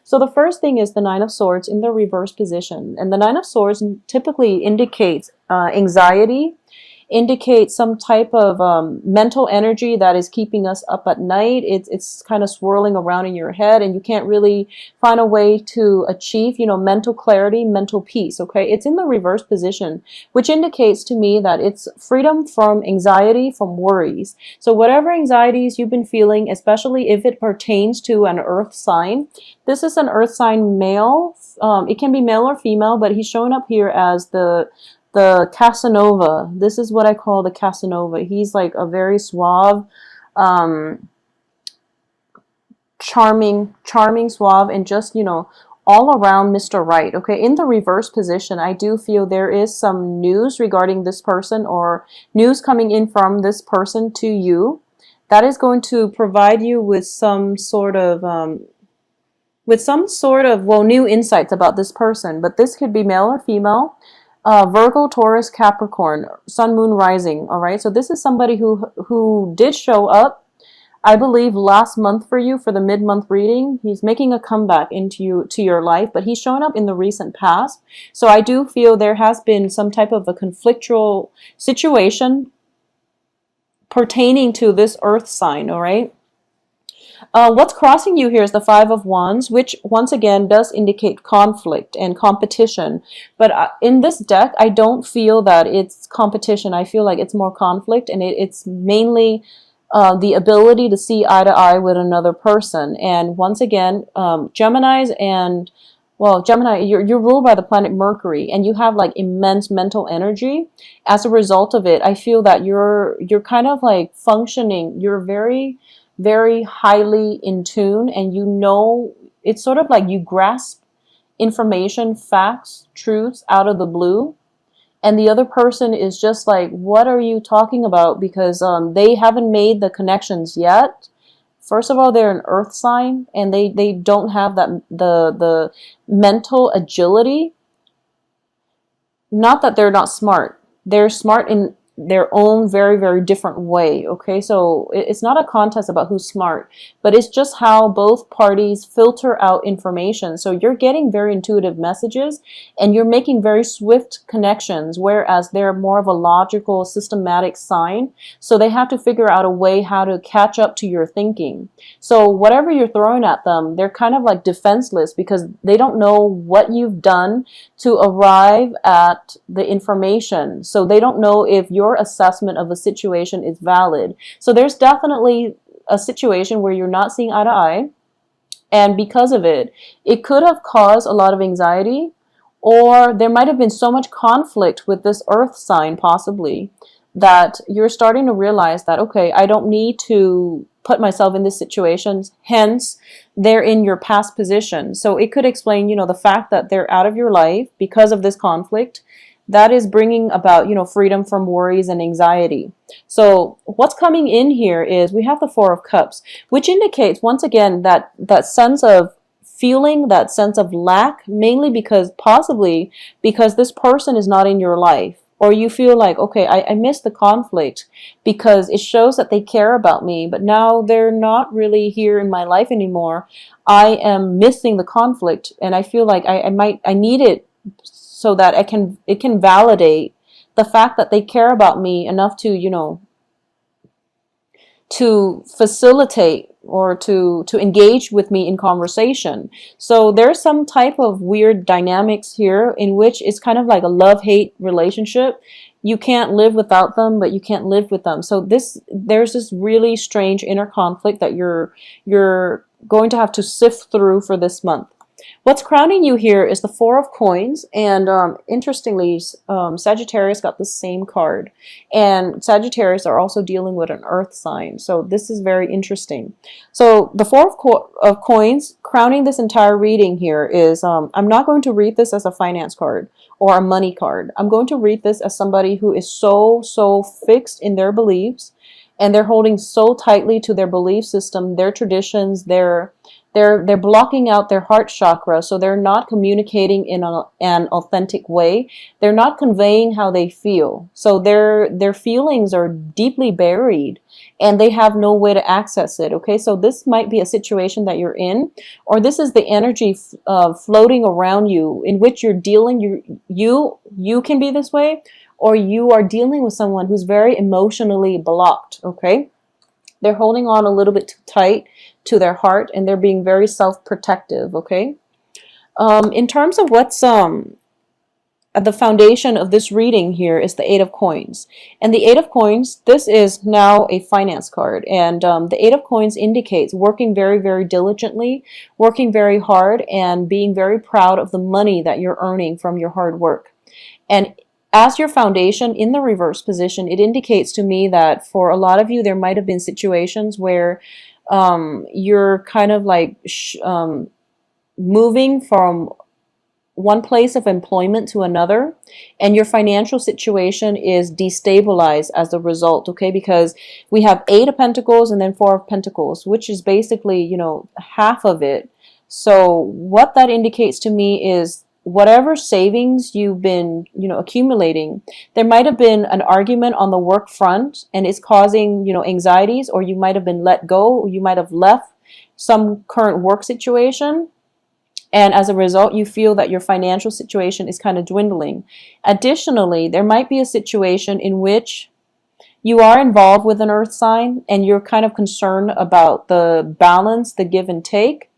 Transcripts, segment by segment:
So the first thing is the Nine of Swords in the reverse position. And the Nine of Swords typically indicates anxiety, indicates some type of mental energy that is keeping us up at night. It's kind of swirling around in your head, and you can't really find a way to achieve, mental clarity, mental peace, okay? It's in the reverse position, which indicates to me that it's freedom from anxiety, from worries. So whatever anxieties you've been feeling, especially if it pertains to an earth sign, this is an earth sign male. It can be male or female, but he's showing up here as the Casanova. This is what I call the Casanova. He's like a very suave, charming, suave, and just, all around Mr. Right. Okay, in the reverse position, I do feel there is some news regarding this person, or news coming in from this person to you that is going to provide you with some sort of new insights about this person. But this could be male or female. Virgo, Taurus, Capricorn, Sun, Moon, Rising. All right. So this is somebody who did show up, I believe, last month for you for the mid-month reading. He's making a comeback to your life, but he's showing up in the recent past. So I do feel there has been some type of a conflictual situation pertaining to this earth sign. All right. What's crossing you here is the Five of Wands, which once again does indicate conflict and competition. But in this deck, I don't feel that it's competition. I feel like it's more conflict, and it's mainly the ability to see eye to eye with another person. And once again, Geminis and, well, Gemini, you're ruled by the planet Mercury, and you have like immense mental energy. As a result of it, I feel that you're kind of like functioning. You're very, very highly in tune, and it's sort of like you grasp information, facts, truths out of the blue, and the other person is just like, what are you talking about? Because they haven't made the connections yet. First of all, they're an earth sign, and they don't have that the mental agility. Not that they're not smart. They're smart in their own very, very different way. Okay, so it's not a contest about who's smart, but it's just how both parties filter out information. So you're getting very intuitive messages, and you're making very swift connections, whereas they're more of a logical, systematic sign. So they have to figure out a way how to catch up to your thinking. So whatever you're throwing at them, they're kind of like defenseless, because they don't know what you've done to arrive at the information. So they don't know if your assessment of a situation is valid. So there's definitely a situation where you're not seeing eye to eye, and because of it, it could have caused a lot of anxiety, or there might have been so much conflict with this earth sign possibly that you're starting to realize that, okay, I don't need to put myself in this situation, hence they're in your past position. So it could explain, the fact that they're out of your life because of this conflict. That is bringing about, freedom from worries and anxiety. So what's coming in here is we have the Four of Cups, which indicates, once again, that sense of feeling, that sense of lack, mainly possibly because this person is not in your life. Or you feel like, okay, I miss the conflict because it shows that they care about me, but now they're not really here in my life anymore. I am missing the conflict, and I feel like I need it so that it can validate the fact that they care about me enough to, to facilitate or to engage with me in conversation. So there's some type of weird dynamics here in which it's kind of like a love-hate relationship. You can't live without them, but you can't live with them. So there's this really strange inner conflict that you're going to have to sift through for this month. What's crowning you here is the Four of Coins, and interestingly, Sagittarius got the same card, and Sagittarius are also dealing with an earth sign, so this is very interesting. So the Four of Coins crowning this entire reading here is, I'm not going to read this as a finance card or a money card. I'm going to read this as somebody who is so fixed in their beliefs, and they're holding so tightly to their belief system, their traditions, their They're blocking out their heart chakra, so they're not communicating in an authentic way. They're not conveying how they feel. So their feelings are deeply buried and they have no way to access it. Okay, so this might be a situation that you're in, or this is the energy floating around you in which you're dealing. You can be this way, or you are dealing with someone who's very emotionally blocked. Okay, they're holding on a little bit too tight to their heart and they're being very self-protective. Okay, in terms of what's at the foundation of this reading here is the Eight of Coins. And the Eight of Coins, this is now a finance card. And the Eight of Coins indicates working very, very diligently, working very hard, and being very proud of the money that you're earning from your hard work. And as your foundation in the reverse position, it indicates to me that for a lot of you, there might have been situations where you're kind of like moving from one place of employment to another, and your financial situation is destabilized as a result. Okay, because we have Eight of Pentacles and then Four of Pentacles, which is basically, you know, half of it. So what that indicates to me is whatever savings you've been, you know, accumulating, there might have been an argument on the work front and it's causing, you know, anxieties, or you might have been let go, or you might have left some current work situation. And as a result, you feel that your financial situation is kind of dwindling. Additionally, there might be a situation in which you are involved with an earth sign and you're kind of concerned about the balance, the give and take.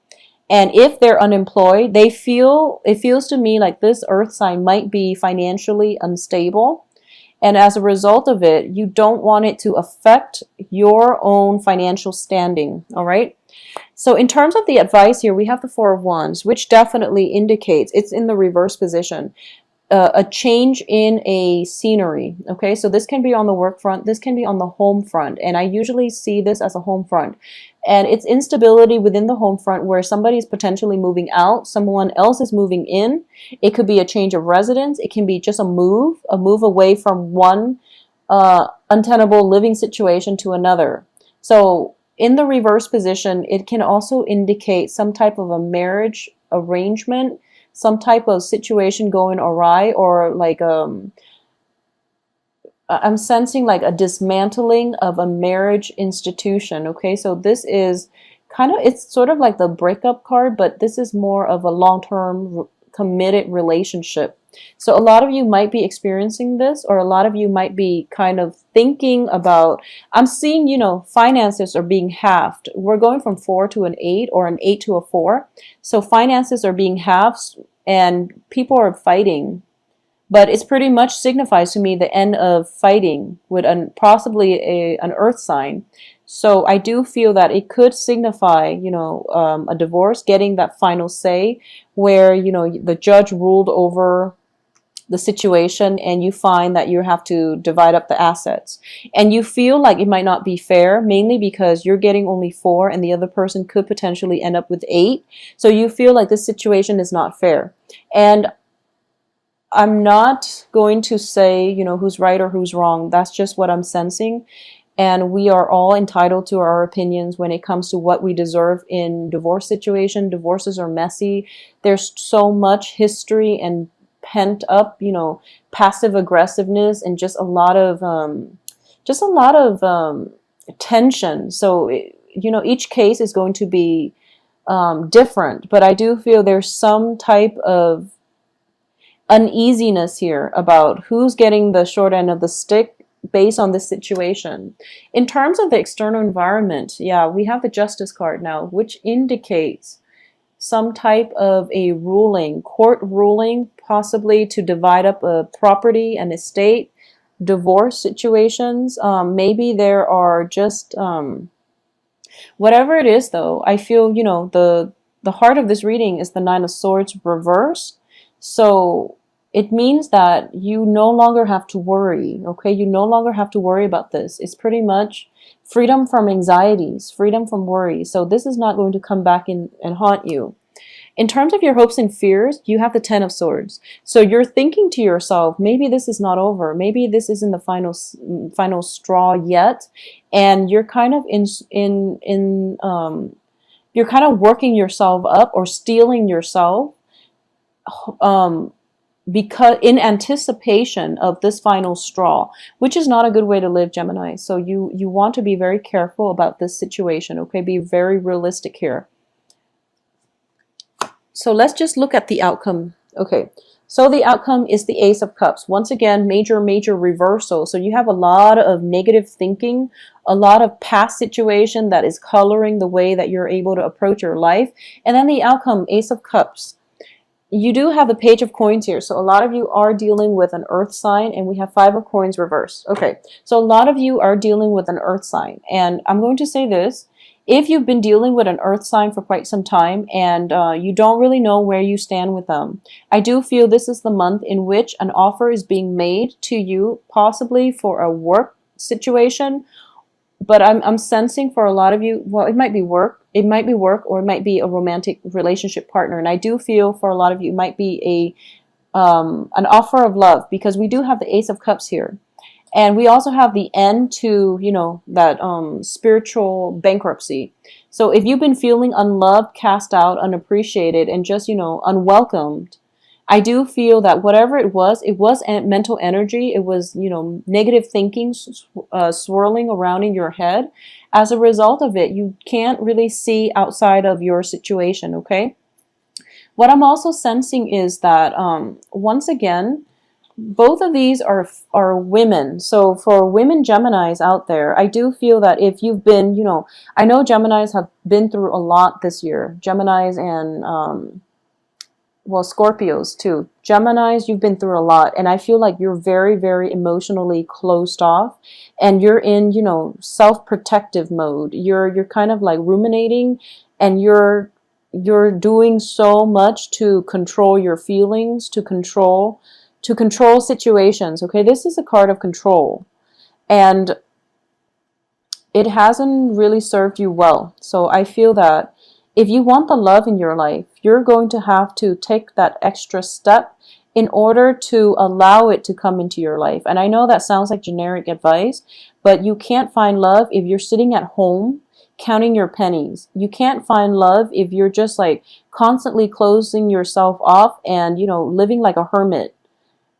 And if they're unemployed, it feels to me like this earth sign might be financially unstable. And as a result of it, you don't want it to affect your own financial standing. All right. So in terms of the advice here, we have the Four of Wands, which definitely indicates it's in the reverse position. A change in a scenery. Okay, so this can be on the work front, this can be on the home front, and I usually see this as a home front. And it's instability within the home front where somebody is potentially moving out, someone else is moving in. It could be a change of residence, it can be just a move away from one untenable living situation to another. So in the reverse position, it can also indicate some type of a marriage arrangement, some type of situation going awry, or like I'm sensing like a dismantling of a marriage institution. Okay, so this is kind of, it's sort of like the breakup card, but this is more of a long-term committed relationship. So a lot of you might be experiencing this, or a lot of you might be kind of thinking about, I'm seeing, you know, finances are being halved. We're going from 4 to an 8, or an 8 to a 4. So finances are being halved and people are fighting. But it's pretty much signifies to me the end of fighting with possibly an earth sign. So I do feel that it could signify, you know, a divorce, getting that final say where, you know, the judge ruled over the situation and you find that you have to divide up the assets. And you feel like it might not be fair, mainly because you're getting only 4 and the other person could potentially end up with 8. So you feel like this situation is not fair. And I'm not going to say, you know, who's right or who's wrong. That's just what I'm sensing. And we are all entitled to our opinions when it comes to what we deserve in divorce situation. Divorces are messy. There's so much history and pent up, you know, passive aggressiveness and just a lot of tension. So, you know, each case is going to be different. But I do feel there's some type of uneasiness here about who's getting the short end of the stick based on this situation. In terms of the external environment, yeah, we have the Justice card now, which indicates some type of a ruling, court ruling, possibly to divide up a property, an estate, divorce situations. Maybe there are just whatever it is, though. I feel, you know, the heart of this reading is the Nine of Swords reversed. So it means that you no longer have to worry, okay? You no longer have to worry about this. It's pretty much freedom from anxieties, freedom from worry. So this is not going to come back in and haunt you. In terms of your hopes and fears, you have the Ten of Swords. So you're thinking to yourself, maybe this is not over. Maybe this isn't the final straw yet. And you're kind of you're kind of working yourself up or stealing yourself, um, because in anticipation of this final straw, which is not a good way to live, Gemini. So you want to be very careful about this situation, okay? Be very realistic here. So let's just look at the outcome. Okay, so the outcome is the Ace of Cups. Once again, major reversal. So you have a lot of negative thinking, a lot of past situation that is coloring the way that you're able to approach your life. And then the outcome, Ace of Cups. You do have the Page of Coins here. So a lot of you are dealing with an earth sign, and we have Five of Coins reversed. Okay, so a lot of you are dealing with an earth sign. And I'm going to say this. If you've been dealing with an earth sign for quite some time and you don't really know where you stand with them, I do feel this is the month in which an offer is being made to you, possibly for a work situation. But I'm sensing for a lot of you, well, it might be work, or it might be a romantic relationship partner. And I do feel for a lot of you, it might be an offer of love, because we do have the Ace of Cups here. And we also have the end to, you know, that spiritual bankruptcy. So if you've been feeling unloved, cast out, unappreciated, and just, you know, unwelcomed, I do feel that whatever it was mental energy. It was, you know, negative thinking swirling around in your head. As a result of it, you can't really see outside of your situation, okay? What I'm also sensing is that, once again, both of these are women. So for women Geminis out there, I do feel that if you've been, you know, I know Geminis have been through a lot this year. Geminis and well, Scorpios too. Geminis, you've been through a lot, and I feel like you're very, very emotionally closed off, and you're in, you know, self-protective mode. You're kind of like ruminating, and you're doing so much to control your feelings, to control situations. Okay, this is a card of control, and it hasn't really served you well. So I feel that if you want the love in your life, you're going to have to take that extra step in order to allow it to come into your life. And I know that sounds like generic advice, but you can't find love if you're sitting at home counting your pennies. You can't find love if you're just like constantly closing yourself off and, you know, living like a hermit.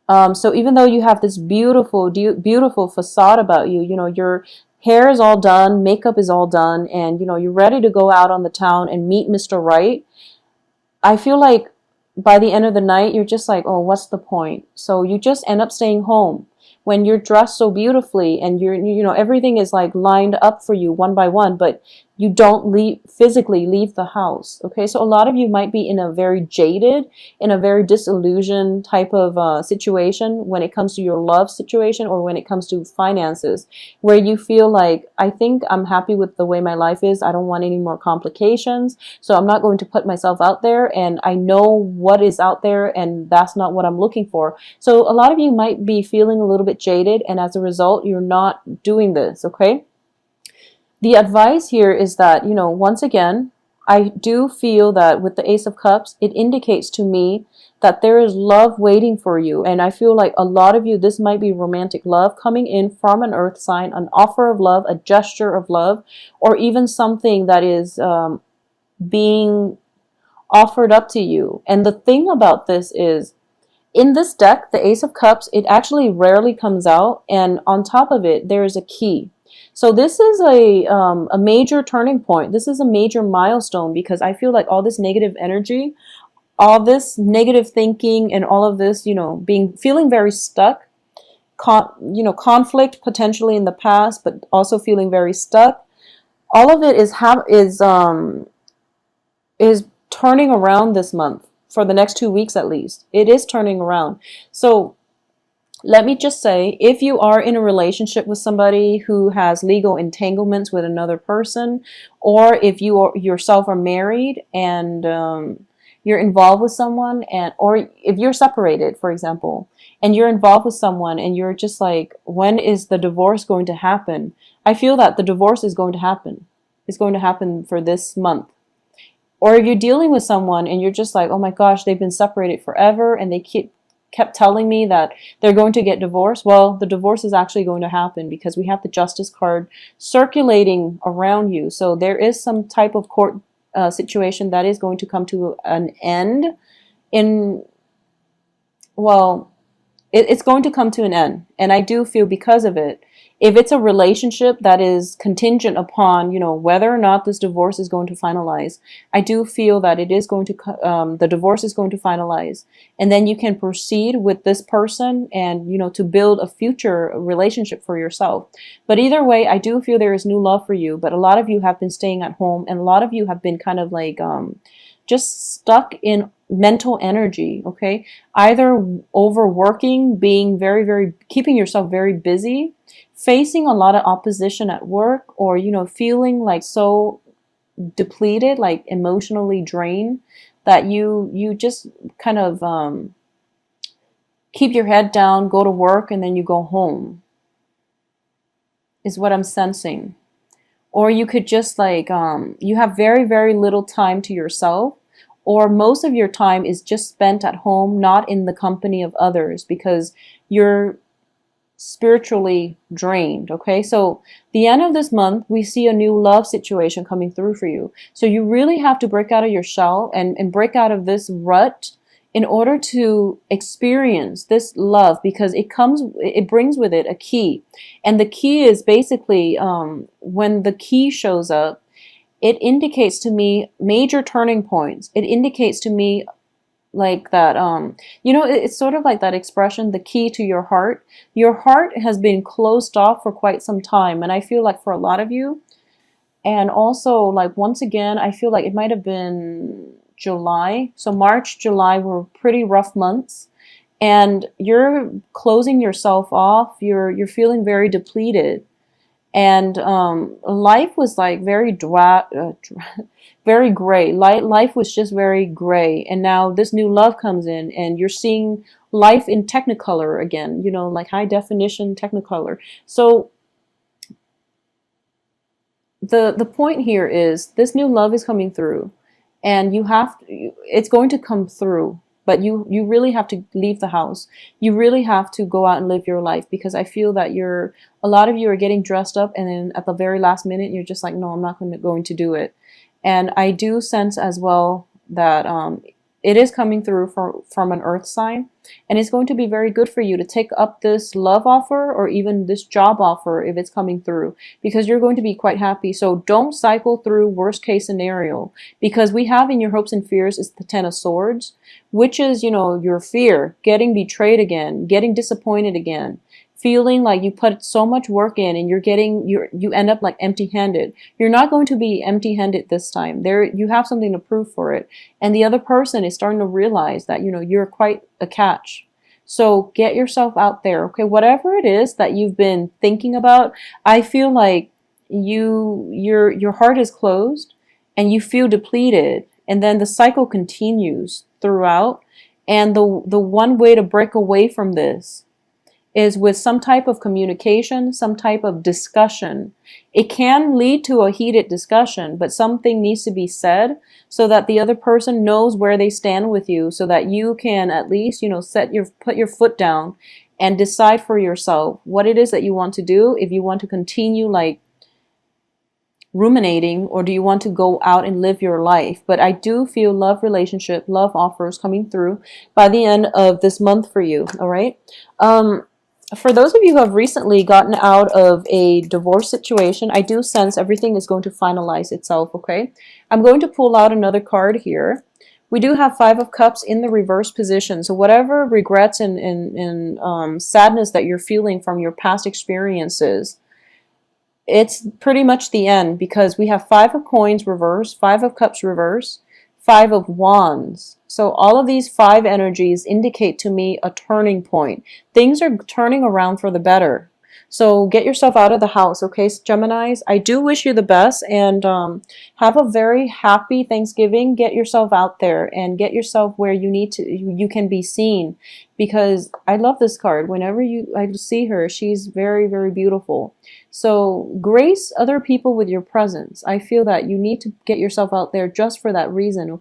So even though you have this beautiful facade about you, you know, your hair is all done, makeup is all done, and, you know, you're ready to go out on the town and meet Mr. Right, I feel like by the end of the night, you're just like, oh, what's the point? So you just end up staying home when you're dressed so beautifully and you know, everything is like lined up for you one by one, but you don't physically leave the house. Okay, so a lot of you might be in a very jaded, in a very disillusioned type of situation when it comes to your love situation, or when it comes to finances, where you feel like, I think I'm happy with the way my life is. I don't want any more complications, so I'm not going to put myself out there, and I know what is out there, and that's not what I'm looking for. So a lot of you might be feeling a little bit jaded, and as a result, you're not doing this, okay? The advice here is that, you know, once again, I do feel that with the Ace of Cups, it indicates to me that there is love waiting for you. And I feel like a lot of you, this might be romantic love coming in from an earth sign, an offer of love, a gesture of love, or even something that is being offered up to you. And the thing about this is, in this deck, the Ace of Cups, it actually rarely comes out. And on top of it, there is a key. So this is a major turning point. This is a major milestone, because I feel like all this negative energy, all this negative thinking, and all of this, you know, feeling very stuck, you know, conflict potentially in the past, but also feeling very stuck. All of it is turning around this month, for the next 2 weeks at least. It is turning around. So let me just say, if you are in a relationship with somebody who has legal entanglements with another person, or if you yourself are married and you're involved with someone, or if you're separated, for example, and you're involved with someone and you're just like, when is the divorce going to happen? I feel that the divorce is going to happen. It's going to happen for this month. Or if you're dealing with someone and you're just like, oh my gosh, they've been separated forever and they kept telling me that they're going to get divorced. Well, the divorce is actually going to happen, because we have the Justice card circulating around you. So there is some type of court situation that is going to come to an end in, well, it's going to come to an end. And I do feel because of it, if it's a relationship that is contingent upon, whether or not this divorce is going to finalize, I do feel that it is going to, the divorce is going to finalize. And then you can proceed with this person and, to build a future relationship for yourself. But either way, I do feel there is new love for you. But a lot of you have been staying at home, and a lot of you have been kind of like, just stuck in mental energy, okay? Either overworking, being very, very, keeping yourself very busy, facing a lot of opposition at work, or, feeling like so depleted, like emotionally drained, that you just kind of keep your head down, go to work, and then you go home, is what I'm sensing. Or you could just like, you have very, very little time to yourself, or most of your time is just spent at home, not in the company of others, because you're spiritually drained. Okay, so the end of this month, we see a new love situation coming through for you. So you really have to break out of your shell and break out of this rut in order to experience this love, because it brings with it a key. And the key is basically, when the key shows up, it indicates to me major turning points. It indicates to me like that, it's sort of like that expression, the key to your heart. Your heart has been closed off for quite some time. And I feel like for a lot of you, and also like, once again, I feel like it might have been July. So March, July were pretty rough months. And you're closing yourself off. You're feeling very depleted. And life was like very very gray. Life was just very gray. And now this new love comes in, and you're seeing life in Technicolor again, like high definition Technicolor. So the point here is this new love is coming through, and it's going to come through. But you really have to leave the house. You really have to go out and live your life, because I feel that a lot of you are getting dressed up, and then at the very last minute, you're just like, no, I'm not going to do it. And I do sense as well that it is coming through from an earth sign, and it's going to be very good for you to take up this love offer, or even this job offer if it's coming through, because you're going to be quite happy. So don't cycle through worst case scenario, because we have in your hopes and fears is the Ten of Swords, which is, your fear, getting betrayed again, getting disappointed again, feeling like you put so much work in and you end up like empty-handed. You're not going to be empty-handed this time. You have something to prove for it. And the other person is starting to realize that, you're quite a catch. So get yourself out there. Okay, whatever it is that you've been thinking about, I feel like your heart is closed and you feel depleted, and then the cycle continues throughout. And the one way to break away from this is with some type of communication, some type of discussion. It can lead to a heated discussion, but something needs to be said so that the other person knows where they stand with you, so that you can at least, put your foot down and decide for yourself what it is that you want to do. If you want to continue like ruminating, or do you want to go out and live your life? But I do feel love relationship, love offers coming through by the end of this month for you. All right. For those of you who have recently gotten out of a divorce situation, I do sense everything is going to finalize itself, okay? I'm going to pull out another card here. We do have Five of Cups in the reverse position. So whatever regrets and sadness that you're feeling from your past experiences, it's pretty much the end, because we have Five of Coins reverse, Five of Cups reverse, Five of Wands. So all of these five energies indicate to me a turning point. Things are turning around for the better. So get yourself out of the house, okay, Geminis? I do wish you the best, and have a very happy Thanksgiving. Get yourself out there and get yourself where you can be seen, because I love this card. Whenever I see her, she's very, very beautiful. So grace other people with your presence. I feel that you need to get yourself out there just for that reason, okay?